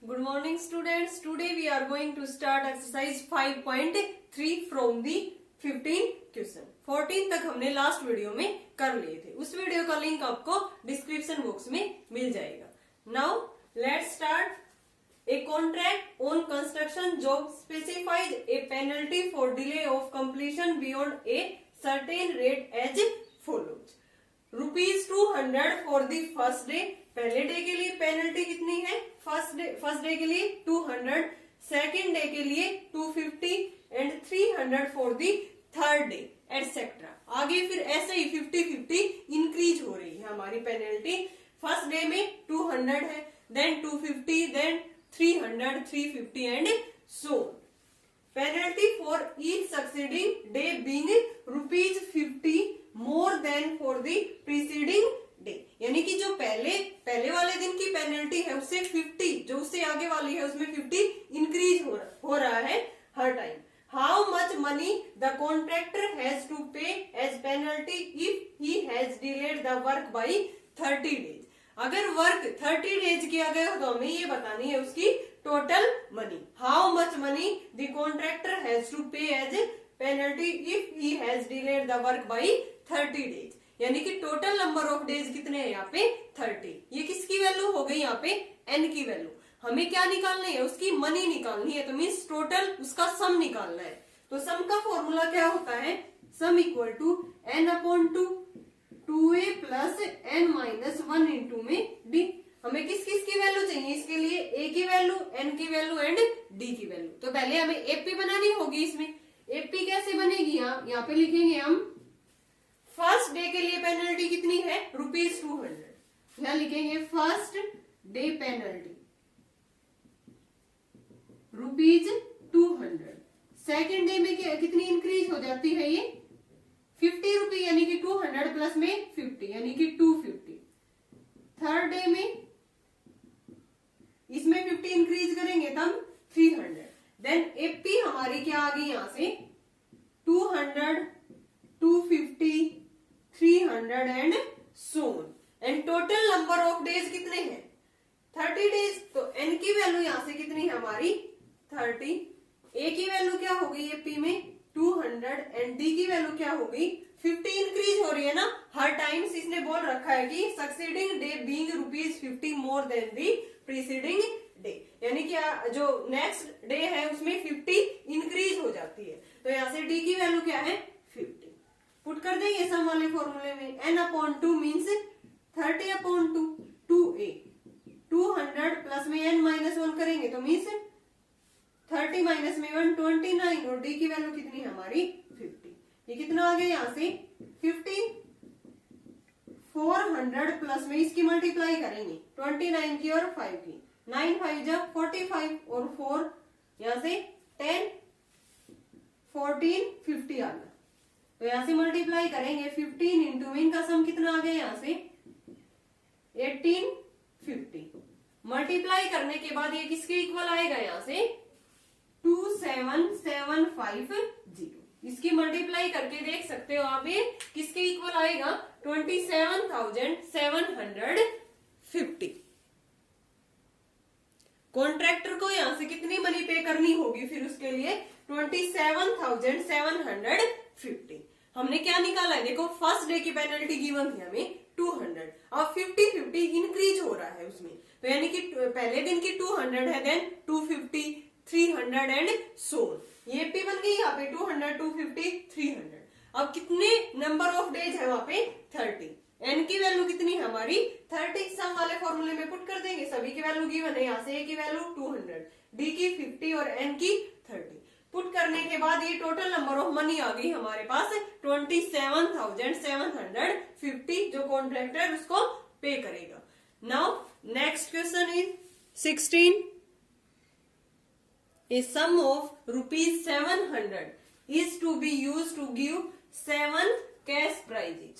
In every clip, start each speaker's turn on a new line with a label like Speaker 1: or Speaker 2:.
Speaker 1: Good morning students. Today we are going to start exercise 5.3 from the 15 question. 14 तक हमने last video में कर लिए थे. उस वीडियो का लिंक आपको डिस्क्रिप्शन बॉक्स में मिल जाएगा. Now let's start. A contract on construction job specifies a penalty for delay of completion beyond a certain rate as follows. ₹200 for the first day. पहले डे के लिए पेनल्टी कितनी है? First day के लिए 200, second day के लिए 250 and 300 for the third day etcetera. आगे फिर ऐसे ही 50-50 इंक्रीज हो रही है हमारी पेनल्टी. फर्स्ट डे में 200 है, then 250, then 300, 350 and so. Penalty for each succeeding day being ₹50 more than for the preceding day. यानी कि जो पहले वाले दिन की पेनल्टी है उससे 50, जो उससे आगे वाली है उसमें 50 इंक्रीज हो रहा है हर time. How much money the contractor has to pay as penalty if he has delayed the work by 30 days. अगर वर्क 30 डेज किया गया तो हमें ये बतानी है उसकी total money. How much money the contractor has to pay as penalty if he has delayed the work by 30 days. यानी कि टोटल नंबर ऑफ डेज कितने हैं यहाँ पे 30. ये किसकी वैल्यू हो गई यहाँ पे? एन की वैल्यू. हमें क्या निकालनी है? उसकी मनी निकालनी है. तो मीन्स टोटल उसका सम निकालना है. तो सम का फॉर्मूला क्या होता है? Sum equal to n/2 2a plus n-1 into में d. हमें किस किस की वैल्यू चाहिए इसके लिए? a की वैल्यू, n की वैल्यू एंड d की वैल्यू. तो पहले हमें एपी बनानी होगी. इसमें एपी कैसे बनेगी? यहाँ पे लिखेंगे हम फर्स्ट डे के लिए पेनल्टी कितनी है? ₹200. यहां लिखेंगे first day penalty ₹200. Second day में कितनी इंक्रीज हो जाती है? ये ₹50, यानी कि 200 प्लस में 50 यानी कि 250. थर्ड डे में इसमें 50 इंक्रीज करेंगे तब 300. देन एपी हमारी क्या आ गई यहां से? 200, 250, 300 and so on. And total number of days कितने हैं? 30 डेज. तो n की वैल्यू यहां से कितनी है हमारी? 30. a की वैल्यू क्या हो गई एपी में? 200 एंड d की वैल्यू क्या हो गई? 50 इंक्रीज हो रही है ना हर टाइम्स. इसने बोल रखा है कि succeeding day being ₹50 more than the preceding day. यानी कि जो नेक्स्ट डे है उसमें 50 इंक्रीज हो जाती है. तो यहाँ से d की वैल्यू क्या है? 50. पुट कर देंगे सम वाले फॉर्मूले में. n/2 means 30/2 2a. 200 प्लस में n-1 करेंगे तो मीन्स 30 माइनस में 1 29 और d की वैल्यू कितनी है हमारी? 50. ये कितना आ गया यहाँ से? 15. 400 प्लस में इसकी मल्टीप्लाई करेंगे 29 की और 5 की. 9 5 जब 45 और 4 यहाँ से 10 14 50 आ गया. तो यहां से मल्टीप्लाई करेंगे 15 इंटू में इनका सम कितना आ गया यहाँ से? 1850. मल्टीप्लाई करने के बाद ये किसके इक्वल आएगा? यहाँ से 27750. इसकी मल्टीप्लाई करके देख सकते हो आप ये किसके इक्वल आएगा? 27,750. कॉन्ट्रैक्टर को यहां से कितनी मनी पे करनी होगी फिर उसके लिए? 27,750. हमने क्या निकाला है? देखो फर्स्ट डे की पेनल्टी गिवन थी हमें 200. अब 50-50 इंक्रीज हो रहा है उसमें. तो यानी कि पहले दिन की 200 है, देन 250, 300 एंड सो. ये पे बन गई यहाँ पे 200, 250, 300. अब कितने नंबर ऑफ डेज है वहां पे? 30. एन की वैल्यू कितनी है हमारी? 30. सम वाले फॉर्मूले में पुट कर देंगे. सभी की वैल्यू गिवन है. यहाँ से ए की वैल्यू 200, डी की 50 और एन की 30. पुट करने के बाद ये टोटल नंबर ऑफ मनी आ गई हमारे पास 27,750, जो कॉन्ट्रैक्टर उसको पे करेगा. Now next question is 16. A sum of ₹700 is to be used to give 7 cash prizes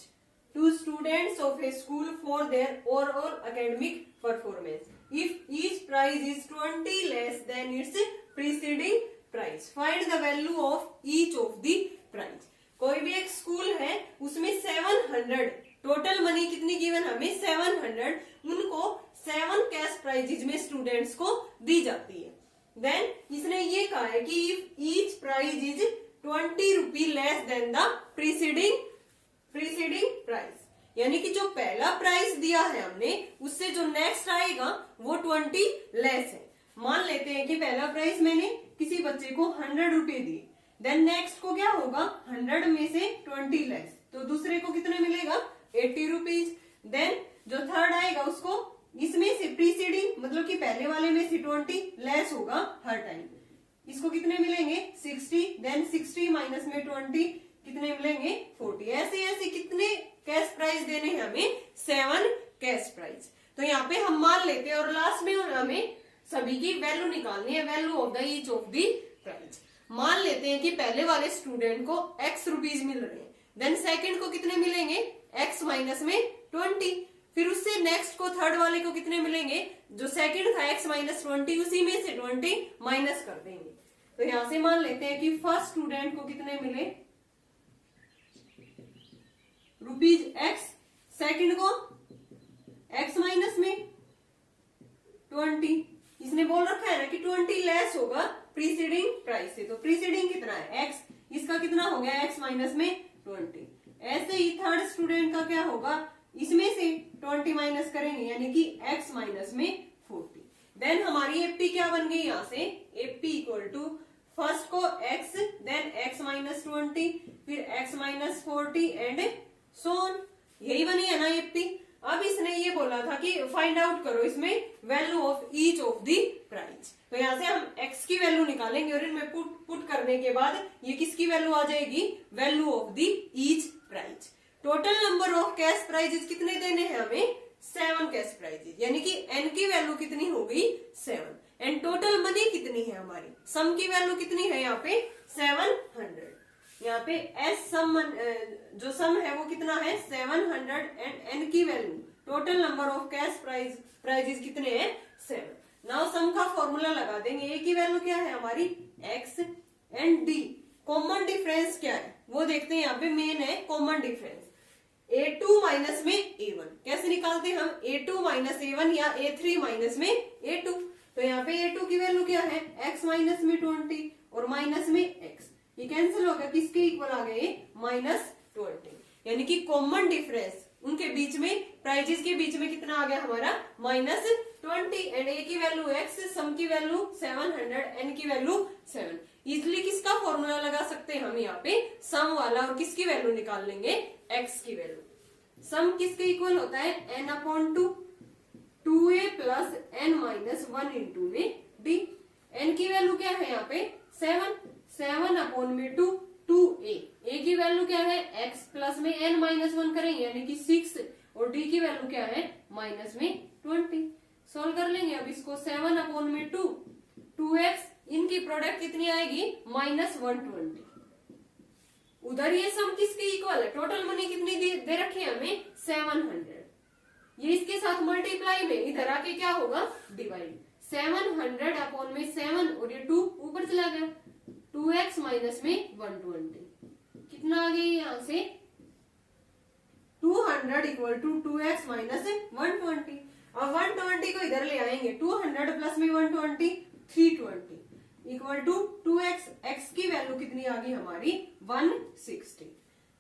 Speaker 1: to students of a school for their overall academic performance. If each prize is 20 less than its preceding prize, find the value of each of the prize. कोई भी एक school है उसमें 700 total money कितनी given? हमें 700. उनको 7 cash prize prizes में students को दी जाती है। देन इसने ये कहा है कि if each prize is 20 rupee less than the preceding price, यानी कि जो पहला प्राइस दिया है हमने उससे जो नेक्स्ट आएगा वो 20 लेस है। मान लेते हैं कि पहला प्राइस मैंने किसी बच्चे को 100 रुपए दिए, देन नेक्स्ट को क्या होगा 100 में से 20 लेस, तो दूसरे को कितने मिलेगा 80 रुपीज। देन जो थर्ड आएगा उसको इसमें से प्रीसीडिंग मतलब कि पहले वाले में से 20 लेस होगा हर टाइम, इसको कितने मिलेंगे 60, देन 60 माइनस में 20 कितने मिलेंगे 40। ऐसे ऐसे कितने कैश प्राइस देने हैं हमें 7 कैश प्राइस। तो यहाँ पे हम मान लेते हैं और लास्ट में हमें सभी की वैल्यू निकालनी है, value of the each of the price. मान लेते हैं कि पहले वाले स्टूडेंट को x रुपीज मिल रहे हैं, देन सेकंड को कितने मिलेंगे x माइनस में 20, फिर उससे नेक्स्ट को थर्ड वाले को कितने मिलेंगे, जो सेकंड था x माइनस 20 उसी में से 20 माइनस कर देंगे। तो यहां से मान लेते हैं कि फर्स्ट स्टूडेंट को कितने मिले रुपीज x, सेकंड को x माइनस में 20, इसने बोल रखा है ना कि 20 लेस होगा प्रीसीडिंग प्राइस से, तो प्रीसीडिंग कितना है x, इसका कितना हो गया x माइनस में 20। ऐसे ही थर्ड स्टूडेंट का क्या होगा, इसमें से 20 माइनस करेंगे यानी कि x माइनस में 40। देन हमारी एपी क्या बन गई यहाँ से, एपी इक्वल टू फर्स्ट को x, देन x माइनस 20, फिर x minus 40 and so on, यही बनी है ना एपी। अब इसने ये बोला था कि फाइंड आउट करो इसमें value of each of the price, तो यहाँ से हम x की वैल्यू निकालेंगे और इनमें पुट करने के बाद ये किसकी वैल्यू आ जाएगी, value of the each price. Total number of cash prices कितने देने हैं हमें 7 कैश प्राइजेस, यानी कि n की वैल्यू कितनी हो गई 7, एंड टोटल मनी कितनी है हमारी, सम की वैल्यू कितनी है यहाँ पे 700। यहाँ पे एस सम जो सम है वो कितना है 700 एंड एन की value total number of cash prices कितने हैं 7। नाउ सम का फॉर्मूला लगा देंगे, ए की वैल्यू क्या है हमारी x and D, common difference क्या है वो देखते हैं। यहाँ पे मेन है कॉमन डिफरेंस, a2 माइनस में a1 कैसे निकालते हैं हम, a2 माइनस a1 या a3 माइनस में a2। तो यहाँ पे a2 की वैल्यू क्या है x माइनस में 20 और माइनस में x, ये कैंसिल होगा, किसके इक्वल आ गए -20, यानी कि कॉमन डिफरेंस उनके बीच में प्राइजेस के बीच में कितना आ गया हमारा -20, एंड ए की वैल्यू x, सम की वैल्यू 700, एन की वैल्यू 7। इजली किसका फॉर्मूला लगा सकते हैं हम यहाँ पे सम वाला, और किसकी वैल्यू निकाल लेंगे x की वैल्यू। सम किसके इक्वल होता है n/2, 2a plus n minus 1 into में d। n की वैल्यू क्या है यहाँ पे 7/2, 2a, a की वैल्यू क्या है x प्लस में n माइनस 1 करेंगे यानी कि 6, और d की वैल्यू क्या है माइनस में 20। सोल्व कर लेंगे अब इसको, 7/2, 2x, इनकी प्रोडक्ट कितनी आएगी -120। उधर ये सम किसके इक्वल है, टोटल मनी कितनी दे रखी है हमें 700, ये इसके साथ मल्टीप्लाई में इधर आके क्या होगा डिवाइड, 700/7 और ये 2 ऊपर चला गया, 2x माइनस में 120 कितना आ गया यहाँ से 200 इक्वल टू 2x माइनस 120। अब 120 को इधर ले आएंगे, 200 प्लस में 120 320 इक्वल टू 2x, x की वैल्यू कितनी आ गई हमारी 160,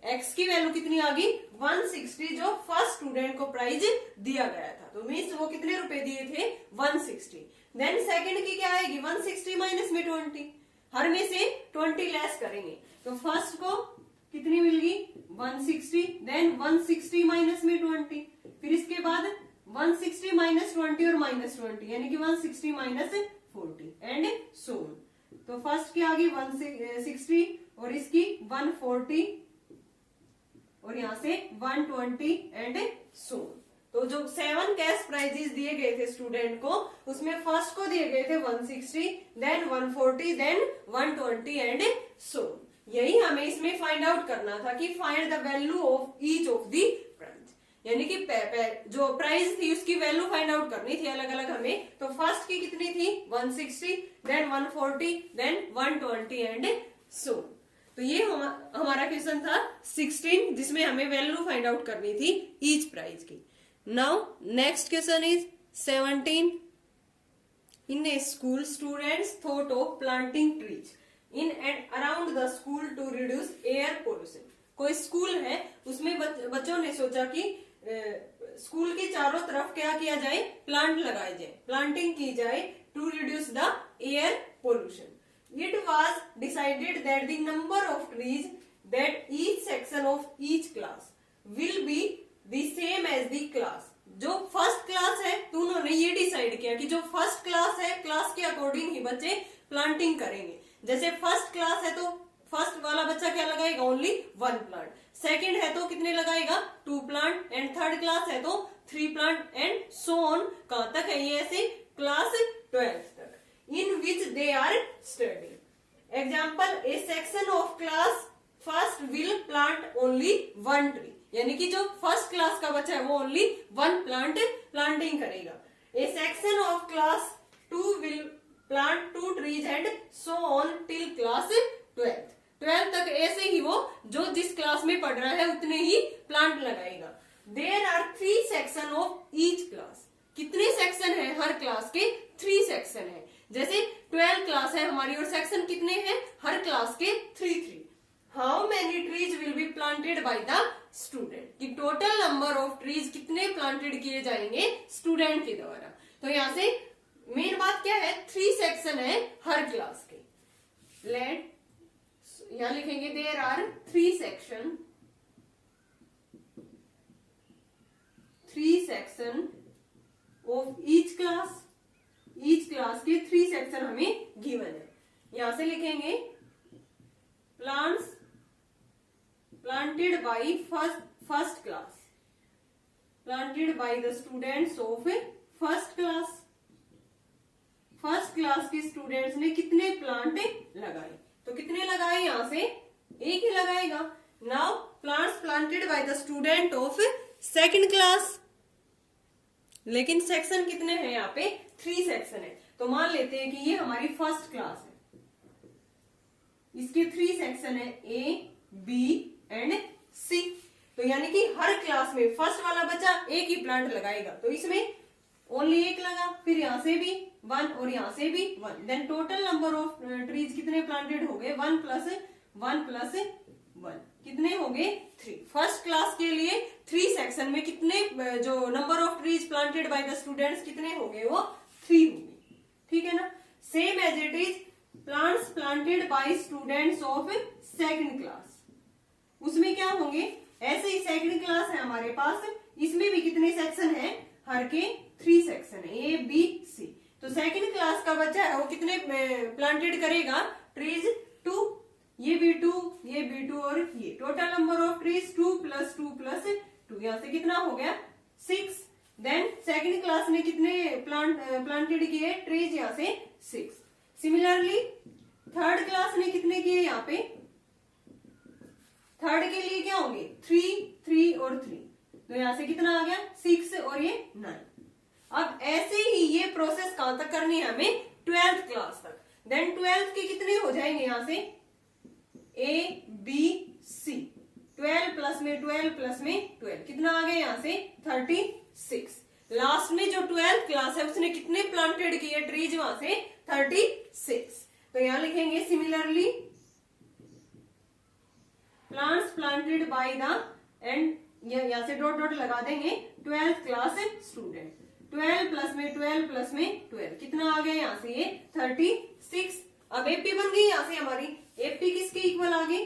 Speaker 1: x की वैल्यू कितनी आ गई 160, जो फर्स्ट स्टूडेंट को प्राइज दिया गया था, तो मीन्स वो कितने रुपए दिए थे 160। देन सेकंड की क्या आएगी 160 माइनस में 20, हर में से 20 लेस करेंगे, तो फर्स्ट को कितनी मिल गई 160, देन 160 माइनस में 20, फिर इसके बाद 160 माइनस 20 और माइनस 20 यानी कि 160 माइनस 40 एंड सो ऑन। तो फर्स्ट की आ गई 160 और इसकी 140 और यहाँ से 120 एंड सो ऑन। तो जो 7 कैश प्राइजेस दिए गए थे स्टूडेंट को, उसमें फर्स्ट को दिए गए थे 160, then 140, then 120 and so on. यही हमें इसमें फाइंड आउट करना था कि find the value of each of the prize, यानी कि जो प्राइस थी उसकी वैल्यू फाइंड आउट करनी थी अलग अलग हमें। तो फर्स्ट की कितनी थी 160, then 140, then 120 and so on. तो ये हमारा क्वेश्चन था 16, जिसमें हमें वैल्यू फाइंड आउट करनी थी ईच प्राइज की। Now next question is 17, In a school, students thought of planting trees in and around the school to reduce air pollution. कोई स्कूल है, उसमें बच्चों ने सोचा कि स्कूल के चारों तरफ क्या किया जाए, प्लांट लगाए जाए, प्लांटिंग की जाए to reduce the air pollution. It was decided that the number of trees that each section of each class will be the same as the class. जो फर्स्ट क्लास है तो उन्होंने ये डिसाइड किया कि जो फर्स्ट क्लास है, class के अकॉर्डिंग ही बच्चे प्लांटिंग करेंगे. जैसे फर्स्ट क्लास है तो फर्स्ट वाला बच्चा क्या लगाएगा, ओनली 1 प्लांट. सेकंड है तो कितने लगाएगा, 2 प्लांट. एंड थर्ड क्लास है तो 3 प्लांट एंड सो ऑन. कहां तक है ये, ऐसे क्लास 12 तक, in which they are studying. Example, a section of class first will plant only 1 tree. यानी कि जो फर्स्ट क्लास का बच्चा है वो ओनली 1 प्लांट प्लांटिंग करेगा. ए section of class 2 will plant 2 trees and so on till class 12 तक. ऐसे ही वो जो जिस क्लास में पढ़ रहा है उतने ही प्लांट लगाएगा. There are 3 section of each class. कितने सेक्शन है हर क्लास के, 3 सेक्शन है. जैसे 12 क्लास है हमारी और सेक्शन कितने हैं हर क्लास के, 3. How many trees will be planted by the student. कि टोटल नंबर ऑफ ट्रीज कितने प्लांटेड किए जाएंगे स्टूडेंट के द्वारा. तो यहाँ से मेन बात क्या है, 3 सेक्शन है हर क्लास के. लेट यहां लिखेंगे there are 3 section, 3 section of each class. Each class के 3 सेक्शन हमें गिवन है. यहां से लिखेंगे plants planted by first class, planted by the students of first class. First class के स्टूडेंट्स ने कितने प्लांट लगाए, तो कितने लगाए, यहां से एक ही लगाएगा. Now plants planted by the student of second class. लेकिन सेक्शन कितने हैं, यहाँ पे 3 सेक्शन है. तो मान लेते हैं कि ये हमारी फर्स्ट क्लास है, इसके 3 सेक्शन है, A, B एंड C. तो यानी कि हर क्लास में फर्स्ट वाला बच्चा एक ही प्लांट लगाएगा, तो इसमें ओनली एक लगा. फिर यहां से भी 1 और यहां से भी 1. Then total number of trees कितने प्लांटेड हो गए, 1 प्लस 1 कितने हो गए, 3. फर्स्ट क्लास के लिए 3 सेक्शन में कितने जो number of trees planted by the students कितने हो गए, वो 3 हो गए. ठीक है ना. Same as it is plants planted by students of second class. उसमें क्या होंगे, ऐसे ही सेकंड क्लास है हमारे पास, इसमें भी कितने सेक्शन है, हर के 3 सेक्शन है, A, B, C. तो सेकंड क्लास का बच्चा है वो कितने प्लांटेड करेगा, ट्रीज 2. ये भी 2, ये भी 2 और ये. Total number of trees 2 + 2 + 2. यहां से कितना हो गया, 6. देन सेकंड क्लास ने कितने प्लांटेड किए ट्रीज, यहां से 6. सिमिलरली थर्ड क्लास ने कितने किए, यहाँ पे थर्ड के लिए क्या होंगे, 3 और 3. तो यहां से कितना आ गया, 6 और ये 9. अब ऐसे ही ये प्रोसेस कहां तक करनी है हमें, 12th क्लास तक. देन 12th के कितने हो जाएंगे, यहां से A, B, C. 12 प्लस में 12 कितना आ गया, यहां से 36. लास्ट में जो 12th क्लास है उसने कितने प्लांटेड किए ट्रीज, वहां से 36. तो यहां लिखेंगे similarly plants planted by the, and यहां से डॉट लगा देंगे, 12th क्लास स्टूडेंट. 12 प्लस में 12 कितना आ गया, यहाँ से ये 36. अब एपी बन गई, यहाँ से हमारी एपी किसके इक्वल आ गई,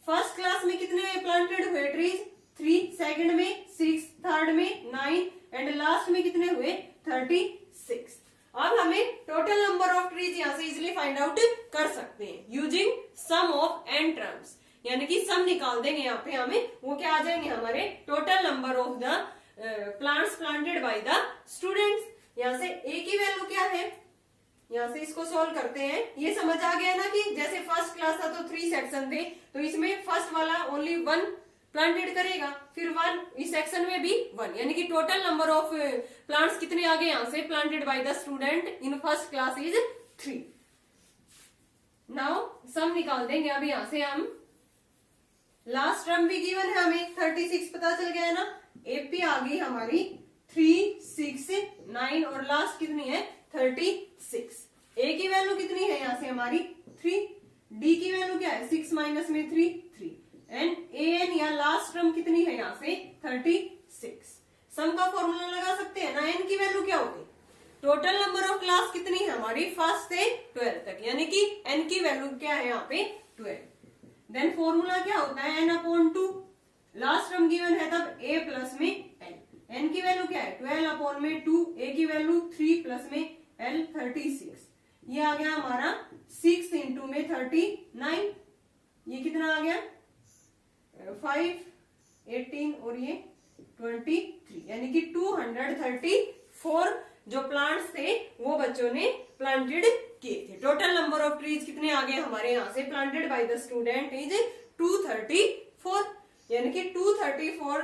Speaker 1: फर्स्ट क्लास में कितने प्लांटेड हुए ट्रीज, 3. सेकंड में 6, थर्ड में 9 एंड लास्ट में कितने हुए, 36. अब हमें टोटल नंबर ऑफ ट्रीज यहाँ से इजिली फाइंड आउट कर सकते हैं using sum of n terms. यानी कि सम निकाल देंगे यहाँ पे हमें, वो क्या आ जाएंगे हमारे total number of the plants planted by the students. यहाँ से ए की वैल्यू क्या है, यहाँ से इसको सॉल्व करते हैं. ये समझ आ गया ना कि जैसे फर्स्ट क्लास था तो 3 सेक्शन थे, तो इसमें फर्स्ट वाला ओनली 1 प्लांटेड करेगा, फिर 1 इस सेक्शन में भी 1. यानी कि टोटल नंबर ऑफ प्लांट्स कितने आ गए यहाँ से planted by the student in first class is 3. Now sum निकाल देंगे. अभी यहाँ से हम लास्ट टर्म भी गिवन है हमें, 36 पता चल गया है ना. एपी आ गई हमारी 3, 6, 9 और लास्ट कितनी है, 36. 6। ए की वैल्यू कितनी है यहाँ से हमारी 3, डी की वैल्यू क्या है 6 माइनस में 3 3, एंड ए एन या लास्ट टर्म कितनी है यहाँ से 36। सम का फॉर्मूला लगा सकते हैं ना, एन की वैल्यू क्या होगी, टोटल नंबर ऑफ क्लास कितनी है हमारी 1st से 12 तक, यानी कि एन की वैल्यू क्या है यहाँ पे 12। देन फॉर्मूला क्या होता है n/2, लास्ट टर्म गिवन है तब a प्लस में n, n की वैल्यू क्या है 12/2, a की वैल्यू 3 प्लस में l 36, ये आ गया हमारा 6 इंटू में 39, ये कितना आ गया 5 18 और ये 23, यानी कि 234 जो प्लांट्स थे वो बच्चों ने प्लांटेड किए थे। टोटल नंबर ऑफ ट्रीज कितने आ गए हमारे यहाँ से planted by the student is 234, यानी कि 234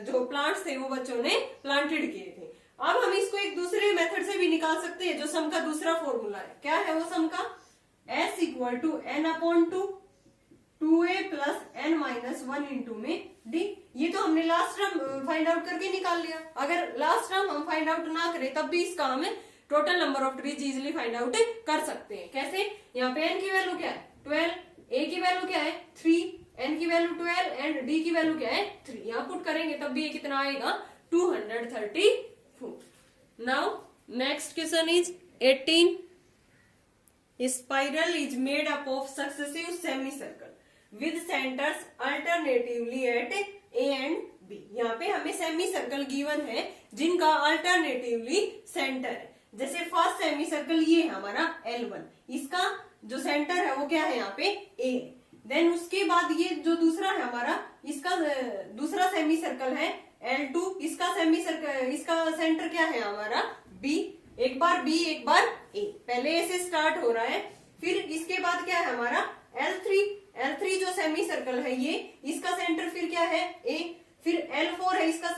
Speaker 1: जो प्लांट्स थे वो बच्चों ने प्लांटेड किए थे। अब हम इसको एक दूसरे मेथड से भी निकाल सकते हैं, जो सम का दूसरा फॉर्मूला है। क्या है वो सम का, S equal to n/2 2a plus n minus 1 into में d। ये तो हमने लास्ट टर्म फाइंड आउट करके निकाल लिया। अगर लास्ट टर्म हम फाइंड आउट ना करें तब भी इसका हमें total number of trees easily find out कर सकते हैं। कैसे, यहाँ पे n की वैल्यू क्या है 12, a की वैल्यू क्या है 3, n की वैल्यू 12 एंड d की वैल्यू क्या है 3। यहाँ पुट करेंगे तब भी ये कितना आएगा 234। Now next question is 18। Spiral is made up of successive semicircle with centers alternatively at A and B। यहाँ पे हमें सेमी सर्कल गिवन है जिनका अल्टरनेटिवली सेंटर है। जैसे फर्स्ट सेमी सर्कल ये है हमारा L1, इसका जो सेंटर है वो क्या है यहाँ पे A है। देन उसके बाद ये जो दूसरा है हमारा, इसका दूसरा सेमी सर्कल है L2, इसका सेमी सर्कल, इसका सेंटर क्या है हमारा B। एक बार B एक बार A, पहले A से स्टार्ट हो रहा है, फिर इसके बाद क्या है हमारा L3 जो सेमी सर्कल है ये, इसका सेंटर फिर क्या है A, फिर L4 है, इसका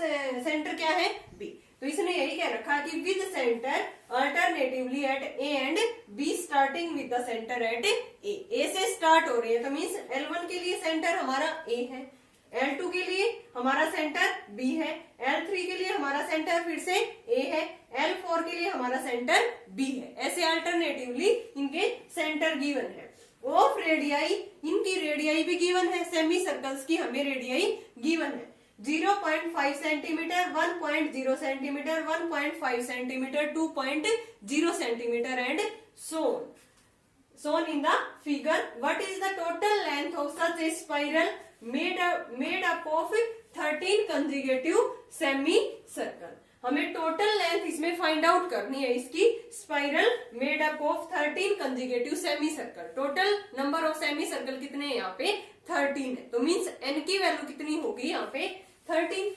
Speaker 1: सेंटर क्या है B। तो इसने यही कह रखा कि with centre alternatively at A and B starting with the centre at A से स्टार्ट हो रही है, तो मीन्स L1 के लिए सेंटर हमारा A है, L2 के लिए हमारा सेंटर B है, L3 के लिए हमारा सेंटर फिर से A है, L4 के लिए हमारा सेंटर B है। ऐसे अल्टरनेटिवली इनके सेंटर गिवन है। ऑफ रेडियाई, इनकी रेडियाई भी गिवन है, सेमी सर्कल्स की हमें रेडियाई गिवन है 0.5 centimetre, 1.0 centimetre, 1.5 centimetre, 2.0 centimetre and shown in the figure. What is the total length of such a spiral made up of 13 consecutive semicircle? हमें total length इसमें find out करनी है इसकी। Spiral made up of 13 कंजिगेटिव semi circle. Total number of semi circle कितने हैं यहाँ पे 13 है, तो मीन्स n की वैल्यू कितनी होगी यहाँ पे 13।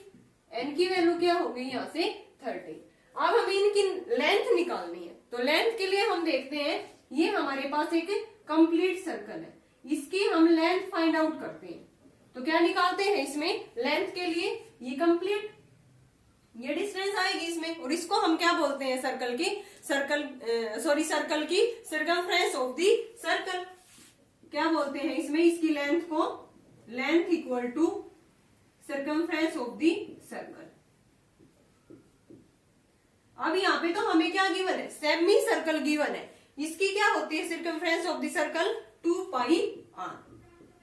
Speaker 1: n की वैल्यू क्या होगी यहाँ से 13। अब हमें इनकी लेंथ निकालनी है, तो लेंथ के लिए हम देखते हैं, ये हमारे पास एक कंप्लीट सर्कल है, इसकी हम लेंथ फाइंड आउट करते हैं। तो क्या निकालते हैं इसमें लेंथ के लिए, ये कंप्लीट, ये डिस्टेंस आएगी इसमें, और इसको हम क्या बोलते हैं सर्कल की सर्कमफ्रेंस ऑफ दी सर्कल क्या बोलते हैं इसमें, इसकी लेंथ को length equal to circumference of the circle. अब यहाँ पे तो हमें क्या गिवन है, सेमी सर्कल गिवन है, इसकी क्या होती है circumference of the circle 2πr।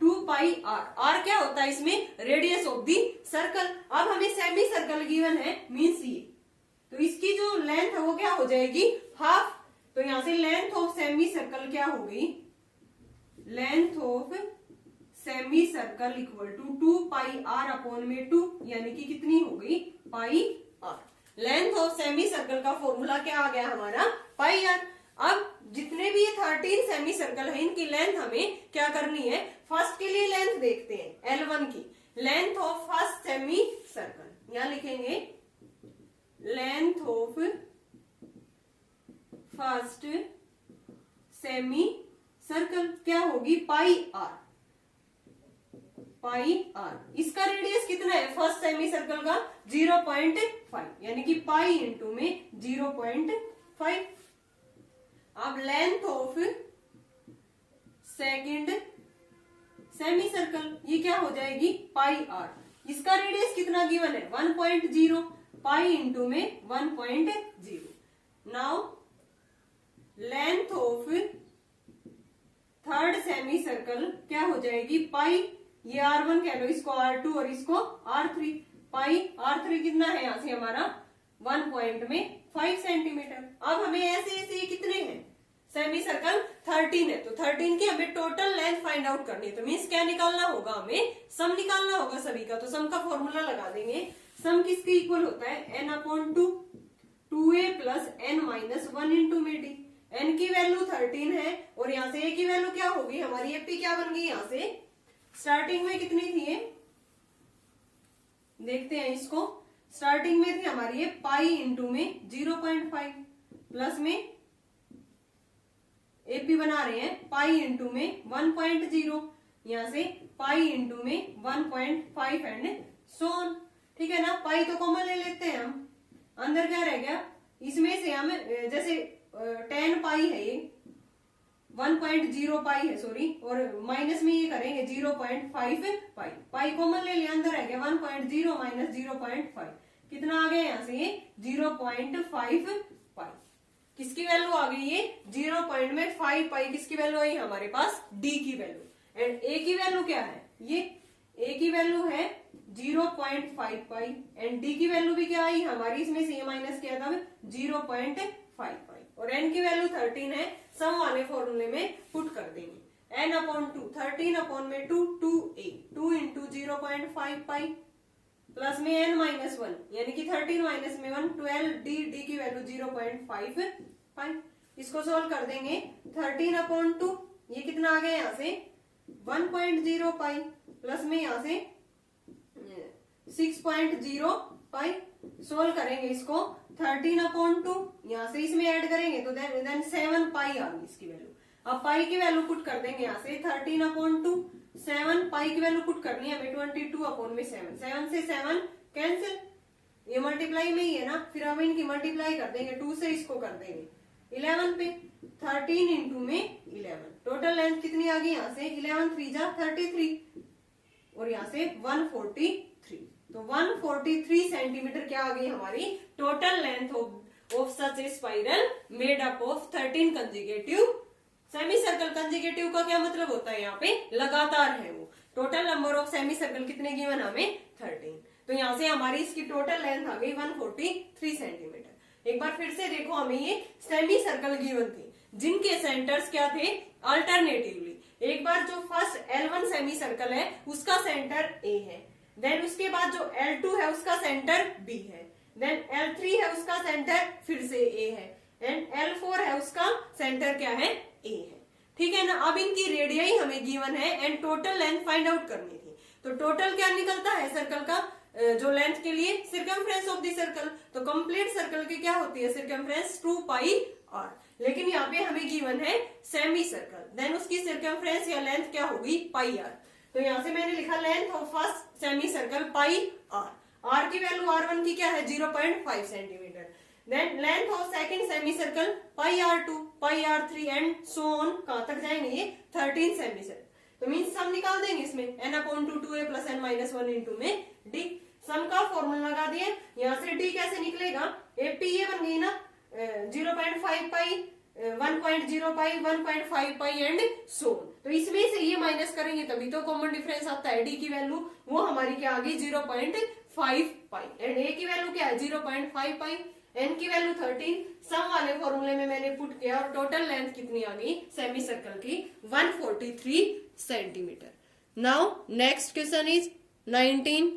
Speaker 1: 2πr, r क्या होता है इसमें रेडियस ऑफ दी सर्कल। अब हमें सेमी सर्कल गिवन है मीन्स ये, तो इसकी जो लेंथ है वो क्या हो जाएगी हाफ। तो यहां से लेंथ ऑफ सेमी सर्कल क्या हो गई, length of semi circle equal to 2πr upon में 2, यानी कि कितनी हो गई πr। Length of semi circle का फॉर्मूला क्या आ गया हमारा πr। अब जितने भी ये 13 सेमी सर्कल है इनकी लेंथ हमें क्या करनी है, फर्स्ट के लिए लेंथ देखते हैं L1 की, length of first semi circle, यहां लिखेंगे length of first semi circle क्या होगी πr। इसका रेडियस कितना है फर्स्ट सेमी सर्कल का 0.5, यानी कि पाई इंटू में 0.5। अब length of second semi circle ये क्या हो जाएगी πr, इसका रेडियस कितना गिवन है 1.0, पाई इंटू में 1.0। नाउ हो जाएगी पाई, ये R1 कह लो, इसको R2 और इसको R3। पाई R3 कितना है यहाँ से हमारा 1.5 सेंटीमीटर। अब हमें ऐसे ऐसे कितने हैं सेमी सर्कल 13 है, तो 13 की हमें टोटल लेंथ फाइंड आउट करनी है। तो मीन्स क्या निकालना होगा, हमें सम निकालना होगा सभी का। तो सम का फॉर्मूला लगा देंगे। सम किसके इक्वल होता है, n/2 2a plus n minus 1 into में डी। n की वैल्यू 13 है और यहाँ से a की वैल्यू क्या होगी हमारी, एपी क्या बन गई यहाँ से, स्टार्टिंग में कितनी थी ये, देखते हैं इसको। स्टार्टिंग में थी हमारी ये पाई इंटू में 0.5 प्लस में एपी बना रहे हैं पाई इंटू में 1.0, यहाँ से पाई इंटू में 1.5 एंड सो ऑन। ठीक है ना, पाई तो कॉमन ले लेते हैं हम, अंदर क्या रह गया, इसमें से हम जैसे 10 पाई है ये 1.0 पाई है सॉरी, और माइनस में ये करेंगे 0.5 पाई, पाई कॉमन ले लिया, अंदर है 1.0 माइनस 0.5 कितना आ गया यहाँ से ये 0.5 पाई। किसकी वैल्यू आ गई ये 0.5 पाई, किसकी वैल्यू आई हमारे पास, डी की वैल्यू। एंड ए की वैल्यू क्या है, ये ए की वैल्यू है 0.5 पाई एंड डी की वैल्यू भी क्या आई हमारी, इसमें से ये माइनस किया था 0.5 पाई और n की वैल्यू 13 है। सम वाले फॉर्मूले में पुट कर देंगे n/2 13 अपॉन में 2 2a 2 इंटू 0.5 पाई प्लस में n माइनस 1 यानी कि 13 माइनस में 1 12 डी की वैल्यू 0.5 पाई। इसको सोल्व कर देंगे 13/2 ये कितना आ गया यहाँ से 1.0 पाई प्लस में यहाँ से 6.0 पाई। सोल्व करेंगे इसको 13/2 यहाँ से इसमें ऐड करेंगे तो देन 7 पाई आ गई इसकी वैल्यू। अब पाई की वैल्यू पुट कर देंगे यहाँ से 13/2 7 पाई की वैल्यू पुट करनी है हमें 22/7 7 से 7 कैंसिल, ये मल्टीप्लाई में ही है ना, फिर हम इनकी मल्टीप्लाई कर देंगे 2 से इसको कर देंगे 11 पे 13 इंटू में 11 टोटल लेंथ कितनी आ गई यहाँ से 11 3 जा 33 और यहाँ से 143 तो 143 सेंटीमीटर क्या आ गई हमारी total length of such A spiral made up of 13 कंजिगेटिव semi circle. कंजिगेटिव का क्या मतलब होता है, यहाँ पे लगातार है वो। Total number of semi circle कितने गिवन हमें 13, तो यहाँ से हमारी इसकी टोटल लेंथ आ गई 143 सेंटीमीटर। एक बार फिर से देखो, हमें ये सेमी सर्कल गिवन थी जिनके सेंटर्स क्या थे अल्टरनेटिवली। एक बार जो फर्स्ट L1 सेमी सर्कल है उसका सेंटर A है, देन उसके बाद जो L2 है उसका सेंटर B है, देन L3 है उसका सेंटर फिर से A है एंड L4 है उसका सेंटर क्या है A है। ठीक है ना, अब इनकी रेडियाई हमें गिवन है and total length find out करनी थी। तो टोटल क्या निकलता है सर्कल का जो लेंथ के लिए सर्कमफ्रेंस ऑफ द सर्कल, तो कंप्लीट सर्कल की क्या होती है सर्कमफ्रेंस 2 पाई r, लेकिन यहाँ पे हमें गिवन है सेमी सर्कल, देन उसकी सर्कमफ्रेंस या लेंथ क्या होगी पाई r। तो यहाँ से मैंने लिखा length of first semi circle pi r, r की वैल्यू r1 की क्या है 0.5 centimetre, then length of second semi circle pi r2 pi r3 and so on, कहां तक जाएंगे ये 13 सेमी सर्कल। तो मींस सम निकाल देंगे इसमें n/2 2a plus n minus 1 into में d। सम का फॉर्मूला लगा दिए, यहाँ से d कैसे निकलेगा, एपी ये बन गई ना 0.5 पाई 1.0 पाई 1.5 पाई एंड सो ऑन। तो इसमें से ये माइनस करेंगे तभी तो कॉमन डिफरेंस आता है, d की वैल्यू वो हमारी क्या आ गई 0.5 पाई एंड a की वैल्यू क्या है 0.5 पाई, n की वैल्यू 13। सम वाले फॉर्मूले में मैंने पुट किया और टोटल लेंथ कितनी आ गई सेमी सर्कल की 143 centimetre. Now next question is 19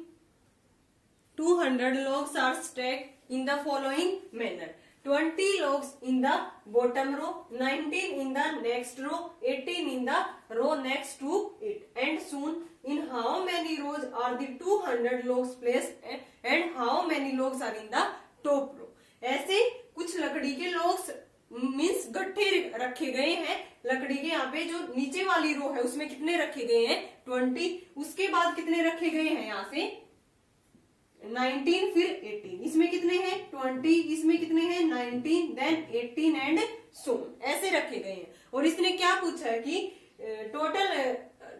Speaker 1: 200 logs are stacked in the following manner, 20 logs in the bottom row, 19 in the next row, 18 in the row next to it, and soon in how many rows are the 200 logs placed and how many logs are in the top row। ऐसे कुछ लकड़ी के logs means गट्ठे रखे गए हैं, लकड़ी के यहाँ पे जो नीचे वाली रो है उसमें कितने रखे गए हैं 20, उसके बाद कितने रखे गए हैं यहाँ से 19 फिर 18, इसमें कितने हैं 20, इसमें कितने हैं 19 देन 18 एंड सो ऐसे रखे गए हैं। और इसने क्या पूछा है कि टोटल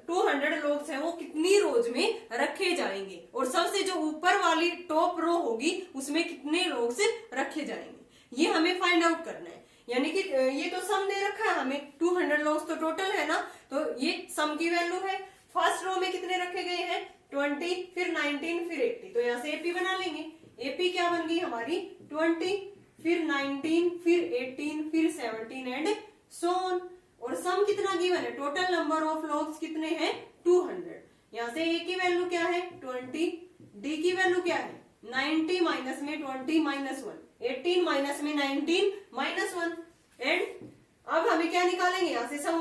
Speaker 1: 200 लोग्स हैं वो कितनी रोज में रखे जाएंगे और सबसे जो ऊपर वाली टॉप रो होगी उसमें कितने लोग्स रखे जाएंगे, ये हमें फाइंड आउट करना है। यानी कि ये तो सम दे रखा है हमें, 200 लॉग्स तो टोटल है ना, तो ये सम की वैल्यू है। फर्स्ट रो में कितने रखे गए हैं, 20, फिर 19, फिर 80, तो यहाँ से एपी बना लेंगे। एपी क्या बन गई हमारी, 20, फिर 19, फिर 18, फिर 17 एंड सो ऑन। और सम कितना गिवन है, टोटल नंबर ऑफ लॉग्स कितने हैं, 200। यहाँ से ए की वैल्यू क्या है, 20, डी की वैल्यू क्या है, 90 माइनस में 20 माइनस 1, 18 माइनस में 19 माइनस 1। एंड अब हमें क्या निकालेंगे, यहाँ से सम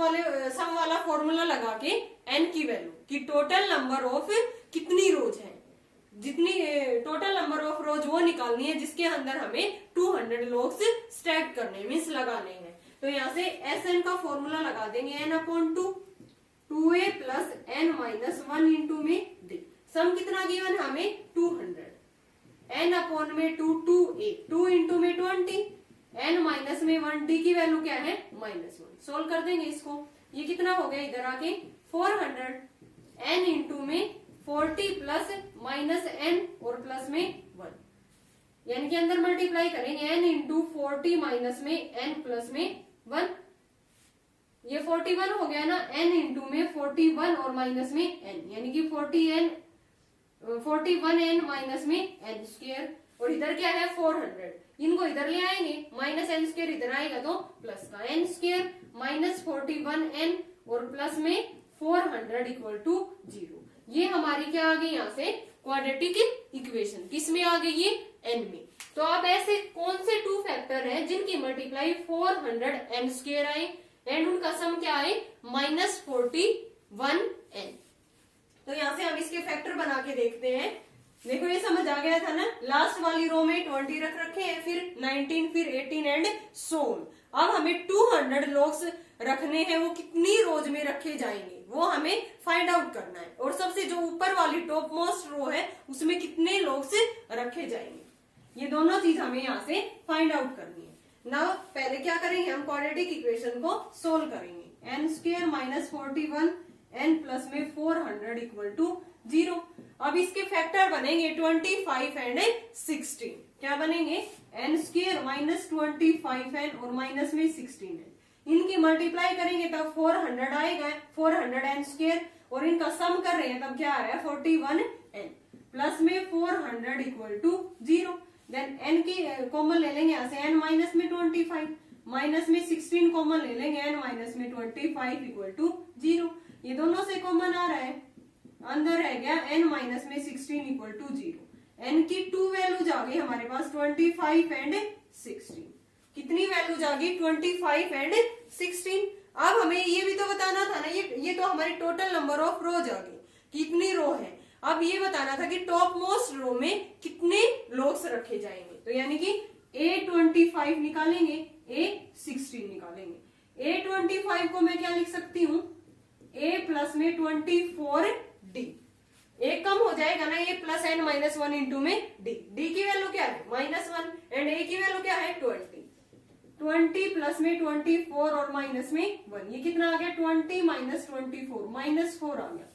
Speaker 1: वाला फॉर्मूला लगा के एन की वैल्यू कि टोटल नंबर ऑफ कितनी रोज है, जितनी टोटल नंबर ऑफ रोज वो निकालनी है जिसके अंदर हमें 200 लॉग्स स्टैक करने मीन्स लगाने हैं। तो यहाँ से एस एन का फॉर्मूला लगा देंगे, n upon 2, 2a plus n minus 1 into में डी। सम कितना गिवन हमें, 200, एन अपॉन में 2, 2a, 2 इंटू में 20, एन माइनस में 1, डी की वैल्यू क्या है, -1। सोल्व कर देंगे इसको, ये कितना हो गया इधर आके 400, एन इंटू में 40 प्लस माइनस एन और प्लस में 1, यानी कि अंदर मल्टीप्लाई करेंगे, एन इंटू 40 माइनस में एन प्लस में 1, ये 41 हो गया ना, एन इंटू में 41 और माइनस में एन, यानी कि 41 एन माइनस में एन स्क्वायर, और इधर क्या है 400, इनको इधर ले आएंगे, माइनस एन स्क्वायर इधर आएगा तो प्लस का एन स्क्वायर माइनस 41 एन और प्लस में 400 इक्वल टू 0। ये हमारी क्या आ गई यहाँ से क्वाड्रेटिक इक्वेशन, किस में आ गई ये, एन में। तो अब ऐसे कौन से 2 फैक्टर हैं जिनकी मल्टीप्लाई 400 एन स्क्वायर आए एंड उनका सम क्या आए, -41 एन। तो यहाँ से हम इसके फैक्टर बना के देखते हैं। देखो ये समझ आ गया था ना, लास्ट वाली रो में 20 रख रखे हैं, फिर 19, फिर 18 एंड सो ऑन। अब हमें 200 लॉग्स रखने हैं, वो कितनी रोज में रखे जाएंगे वो हमें फाइंड आउट करना है। और सबसे जो ऊपर वाली टॉप मोस्ट रो है उसमें कितने लॉग्स रखे जाएंगे, ये दोनों चीज हमें यहाँ से फाइंड आउट करनी है ना। पहले क्या करेंगे, हम क्वाड्रेटिक इक्वेशन को सोल्व करेंगे, n square minus 41 n plus में 400 इक्वल टू 0। अब इसके फैक्टर बनेंगे 25 एंड 16, क्या बनेंगे, एन स्क्वायर माइनस 25 एन और माइनस में 16 एन, इनकी मल्टीप्लाई करेंगे तब 400 आएगा, 400 एन स्क्वायर, और इनका सम कर रहे हैं तब क्या आ रहा है 41 एन प्लस में 400 इक्वल टू 0। देन एन की कॉमन ले लेंगे यहाँ से, एन माइनस में 25 माइनस में 16 कॉमन ले लेंगे, एन माइनस में 25 इक्वल टू 0। ये दोनों से कॉमन आ रहा है, अंदर रह गया एन माइनस में 16 इक्वल टू 0। एन की 2 वैल्यूज आ गई हमारे पास, 25 एंड 16। कितनी वैल्यूज आ गई, 25 एंड 16। अब हमें ये भी तो बताना था ना, ये तो हमारी टोटल नंबर ऑफ रोज आ गई, कितनी रो है। अब ये बताना था कि टॉप मोस्ट रो में कितने लॉग्स रखे जाएंगे, तो यानी कि A25 निकालेंगे, A16 निकालेंगे। A25 को मैं क्या लिख सकती हूँ, A प्लस में 24D, एक कम हो जाएगा ना, ये प्लस एन माइनस 1 इंटू में डी, डी की वैल्यू क्या है -1 एंड ए की वैल्यू क्या है 20 प्लस में 24 और माइनस में 1, ये कितना आ गया 20 माइनस 24 -4 आ गया,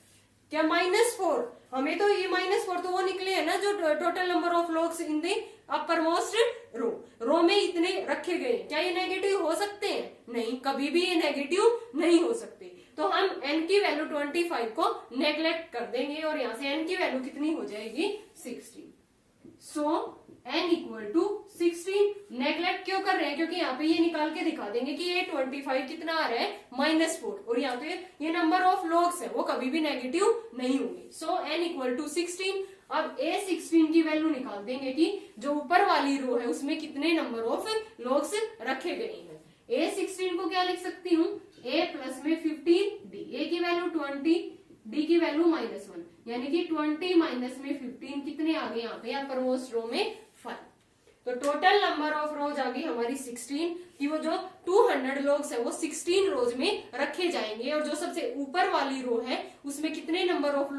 Speaker 1: क्या -4। हमें तो ये -4 तो वो निकले है ना जो total number of logs in the uppermost row में इतने रखे गए, क्या ये नेगेटिव हो सकते हैं, नहीं, कभी भी ये नेगेटिव नहीं हो सकते। तो हम n की वैल्यू 25 को नेग्लेक्ट कर देंगे और यहाँ से n की वैल्यू कितनी हो जाएगी 16। सो n इक्वल टू 16। नेग्लेक्ट क्यों कर रहे हैं, क्योंकि यहाँ पे ये निकाल के दिखा देंगे कि ये 25 कितना आ रहा है -4, और यहाँ पे ये नंबर ऑफ लॉग्स है वो कभी भी नेगेटिव नहीं होंगे। सो n इक्वल टू 16। अब A16 की वैल्यू निकाल देंगे कि जो ऊपर वाली रो है उसमें कितने नंबर ऑफ लॉग्स रखे गए हैं। A16 को क्या लिख सकती हूँ, A प्लस में 15D, A की वैल्यू 20, D की वैल्यू -1, यानी कि 20 माइनस में 15 कितने आ गए यहाँ पे अपर मोस्ट रो में 5। तो टोटल नंबर ऑफ रोज आ गई हमारी 16, कि वो जो 200 लॉग्स है वो 16 रोज में रखे जाएंगे, और जो सबसे ऊपर वाली रो है उसमें कितने नंबर ऑफ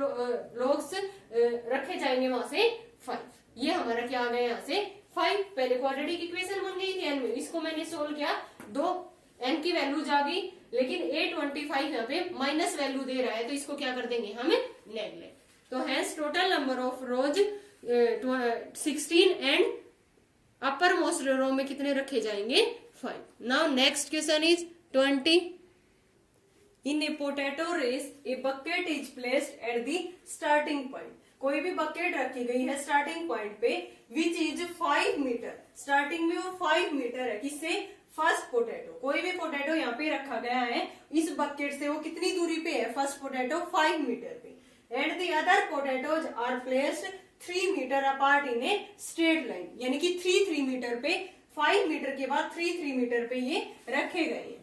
Speaker 1: लॉग्स रखे जाएंगे वहां से 5। ये हमारा क्या आ गया यहाँ से 5। पहले क्वाड्रेटिक इक्वेशन बन गई थी n में, इसको मैंने सोल्व किया, दो n की वैल्यूज आ गई, लेकिन A25 यहाँ पे माइनस वैल्यू दे रहा है तो इसको क्या कर देंगे हम नेग्लेक्ट। तो hence total number of rows 16 and uppermost row में कितने रखे जाएंगे 5. Now next question is 20. In a potato race, a bucket is placed at the starting point. कोई भी बकेट रखी गई है स्टार्टिंग पॉइंट पे, विच इज 5 मीटर, स्टार्टिंग में वो 5 मीटर है, किससे? First potato. कोई भी पोटैटो यहाँ पे रखा गया है, इस बकेट से वो कितनी दूरी पे है? फर्स्ट पोटैटो 5 मीटर पे। And the other potatoes are placed 3 metre apart in a straight line, यानी कि 3 मीटर पे, 5 मीटर के बाद 3 मीटर पे ये रखे गए हैं।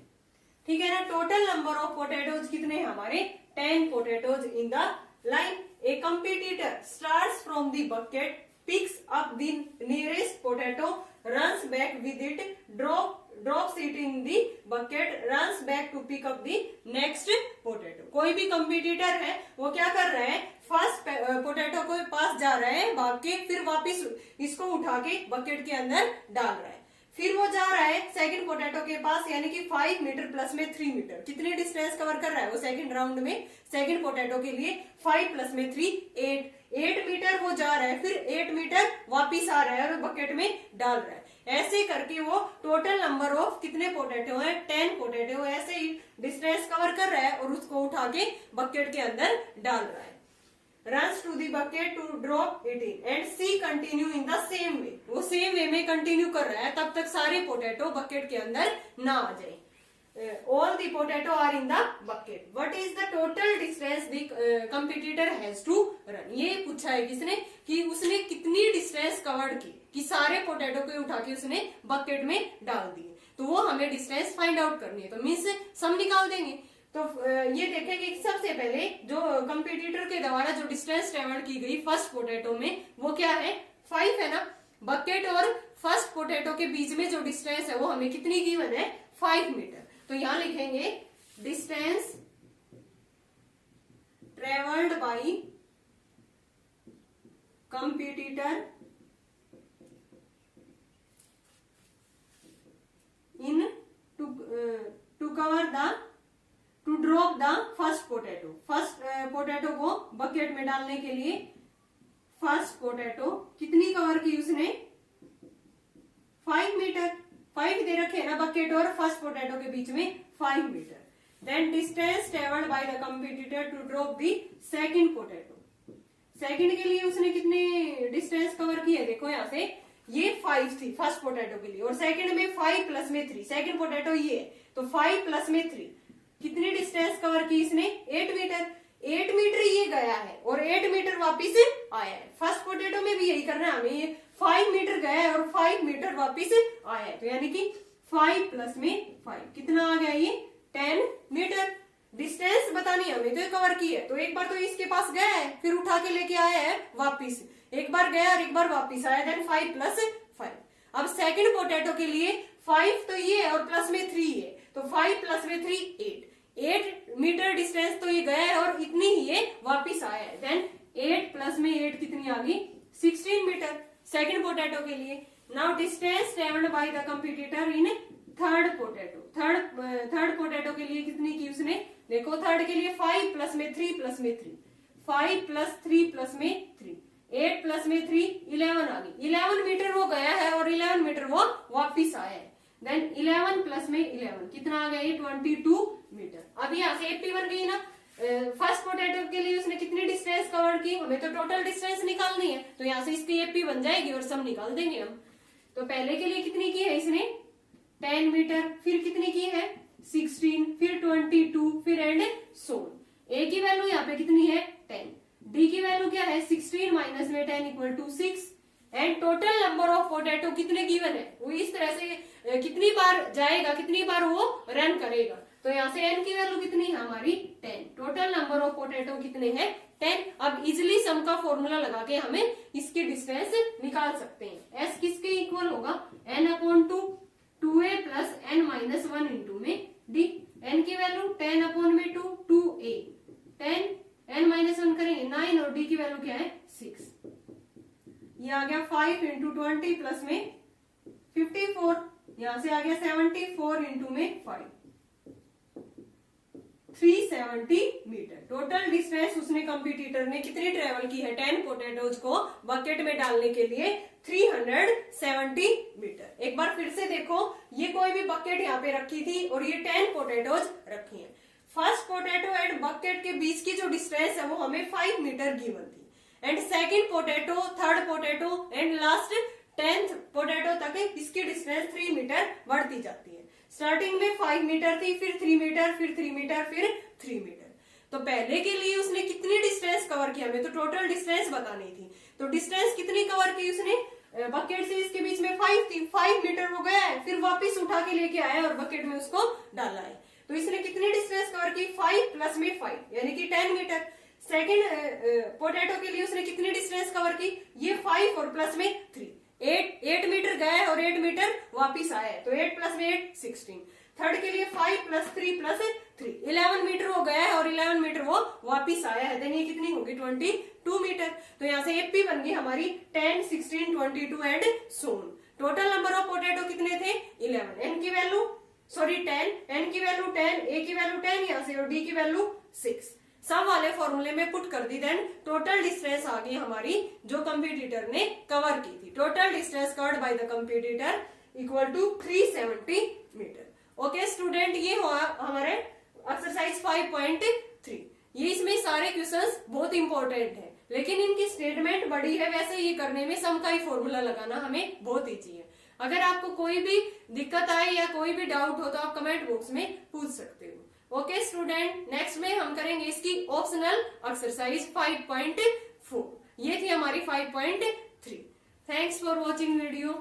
Speaker 1: ठीक है ना। टोटल नंबर ऑफ पोटैटोज कितने हैं हमारे? 10 potatoes in the line. A competitor starts from the bucket, picks up the nearest potato, runs back with it, drops it in the bucket, runs back to pick up the next potato. कोई भी competitor है वो क्या कर रहा है? First potato को पास जा रहा है भाग के, फिर वापिस इसको उठा के बकेट के अंदर डाल रहा है, फिर वो जा रहा है सेकंड पोटैटो के पास, यानी कि 5 मीटर प्लस में 3 मीटर। कितनी डिस्टेंस कवर कर रहा है वो सेकंड राउंड में? सेकंड पोटैटो के लिए 5 प्लस में 3 8 मीटर वो जा रहा है, फिर 8 मीटर वापिस आ रहा है और बकेट में डाल रहा है। ऐसे करके वो टोटल नंबर ऑफ कितने पोटैटो है? 10 पोटैटो ऐसे ही डिस्टेंस कवर कर रहा है और उसको उठा के बकेट के अंदर डाल रहा है। runs to the bucket to drop it in and C continue in the same way. वो सेम वे में कंटिन्यू कर रहा है तब तक सारे पोटैटो बकेट के अंदर ना आ जाए। All the potato are in the bucket. What is the total distance the competitor has to run? ये पूछा है किसने कि उसने कितनी डिस्टेंस कवर की, कि सारे पोटैटो को उठा के उसने बकेट में डाल दिए, तो वो हमें डिस्टेंस फाइंड आउट करनी है। तो मीन्स सम निकाल देंगे। तो ये देखेंगे कि सबसे पहले जो कंपटीटर के द्वारा जो डिस्टेंस ट्रेवल की गई फर्स्ट पोटैटो में वो क्या है? 5 है ना। बकेट और फर्स्ट पोटैटो के बीच में जो डिस्टेंस है वो हमें कितनी गिवन है? 5 मीटर। तो यहां लिखेंगे distance travelled by competitor in to cover the to drop the first potato. First potato को बकेट में डालने के लिए फर्स्ट पोटैटो कितनी कवर की उसने? 5 मीटर। 5 दे रखे ना बकेट और फर्स्ट पोटैटो के बीच में 5 metre. Then distance travelled by the competitor to drop the second potato. Second के लिए उसने कितनी डिस्टेंस कवर की है? देखो यहाँ से ये 5 थी फर्स्ट पोटैटो के लिए, और सेकंड में 5 प्लस में 3, सेकंड पोटैटो ये है, तो 5 प्लस में 3 कितनी डिस्टेंस कवर की इसने? 8 मीटर। 8 मीटर ये गया है और 8 मीटर वापिस आया है। फर्स्ट पोटैटो में भी यही करना है हमें, ये 5 मीटर गया है और 5 मीटर वापिस आया है, तो यानी कि 5 प्लस में 5 कितना आ गया? ये 10 मीटर। डिस्टेंस बतानी है हमें, तो ये कवर की है, तो एक बार तो इसके पास गया है, फिर उठा के लेके आया है वापिस, एक बार गया और एक बार वापिस आया, देन 5 प्लस 5। अब सेकंड पोटैटो के लिए 5 तो ये है और प्लस में 3 है, तो 5 प्लस में 3 8 मीटर डिस्टेंस तो ये गया है और इतनी ही ये वापिस आया है। देन 8 प्लस में 8 कितनी आ गई? 16 मीटर सेकंड पोटैटो के लिए। Now distance travelled by the competitor in third potato. Third potato के लिए कितनी की उसने? देखो थर्ड के लिए 5 प्लस में 3 प्लस में 3, 5 प्लस 3 प्लस में 3, 8 प्लस में 3 11 आ गई। 11 मीटर वो गया है और 11 मीटर वो वापिस आया है। देन 11 प्लस में 11 कितना आ गया? ये 22 मीटर। अब यहाँ से एपी बन गई ना। फर्स्ट पोटैटो के लिए उसने कितनी डिस्टेंस कवर की? हमें तो टोटल डिस्टेंस निकालनी है, तो यहाँ से इसकी एपी बन जाएगी और सम निकाल देंगे हम। तो पहले के लिए कितनी की है इसने? 10 मीटर, फिर कितनी की है? 16, फिर 22, फिर एंड सोन। ए की वैल्यू यहाँ पे कितनी है? 10। डी की वैल्यू क्या है? 16 माइनस में 10 equal to 6। And total number of potato कितने गिवन है? वो इस तरह से कितनी बार जाएगा, कितनी बार वो रन करेगा, तो यहाँ से एन की वैल्यू कितनी है हमारी? 10। टोटल नंबर ऑफ पोटैटो कितने हैं? 10। अब इजिली सम का फॉर्मूला लगा के हमें इसकी डिस्टेंस निकाल सकते हैं। एस किसके इक्वल होगा? n/2, 2a plus n minus 1 into में डी। n की वैल्यू 10/2, 2a, 10 n माइनस 1 करेंगे 9 और डी की वैल्यू क्या है? 6। ये आ गया 5 इंटू 20 प्लस में 54, यहां से आ गया 74 इंटू में 5, 370 मीटर। टोटल डिस्टेंस उसने कंपटीटर ने कितनी ट्रेवल की है 10 पोटैटोज को बकेट में डालने के लिए 370 मीटर। एक बार फिर से देखो, ये कोई भी बकेट यहाँ पे रखी थी और ये 10 पोटैटोज रखी है। फर्स्ट पोटैटो एंड बकेट के बीच की जो डिस्टेंस है वो हमें 5 मीटर गिवन थी, and second potato, third potato and last 10th potato तक इसकी डिस्टेंस 3 मीटर बढ़ती जाती है। स्टार्टिंग में 5 मीटर थी, फिर 3 मीटर, फिर 3 मीटर, फिर 3 मीटर। तो पहले के लिए उसने कितनी डिस्टेंस कवर किया, हमें तो टोटल डिस्टेंस बतानी थी। तो डिस्टेंस कितनी कवर की उसने, बकेट से इसके बीच में 5 थी, 5 मीटर हो गया है, फिर वापिस उठा के लेके आया और बकेट में उसको डाला है। तो इसने कितनी डिस्टेंस कवर की 5 प्लस में 5 यानी कि 10 मीटर। सेकेंड पोटैटो के लिए उसने कितनी डिस्टेंस कवर की, ये 5 और प्लस में 3, 8 मीटर गया है और 8 मीटर वापिस आया है, तो 8 प्लस में 8 16। थर्ड के लिए 5 प्लस 3 प्लस 3 11 मीटर हो गया है और 11 मीटर वो वापिस आया है, देन ये कितनी होगी 22 मीटर। तो यहाँ से एपी बन गई हमारी 10 16 22 and so on. Total number of potato कितने थे 11, एन की वैल्यू 10, एन की वैल्यू 10, ए की वैल्यू 10 यहाँ से और डी की वैल्यू 6। सब वाले फॉर्मूले में पुट कर दी, देन टोटल डिस्टेंस आ गई हमारी जो कंपटीटर ने कवर की थी। Total distance covered by the competitor equal to 370 metre. Okay student, ये हुआ हमारे एक्सरसाइज 5.3। ये इसमें सारे क्वेश्चंस बहुत इंपॉर्टेंट है, लेकिन इनकी स्टेटमेंट बड़ी है, वैसे ये करने में सम का ही फॉर्मूला लगाना हमें बहुत ईजी है। अगर आपको कोई भी दिक्कत आए या कोई भी डाउट हो तो आप कमेंट बॉक्स में पूछ सकते हो। ओके स्टूडेंट, नेक्स्ट में हम करेंगे इसकी ऑप्शनल एक्सरसाइज 5.4। ये थी हमारी 5.3। Thanks for watching video.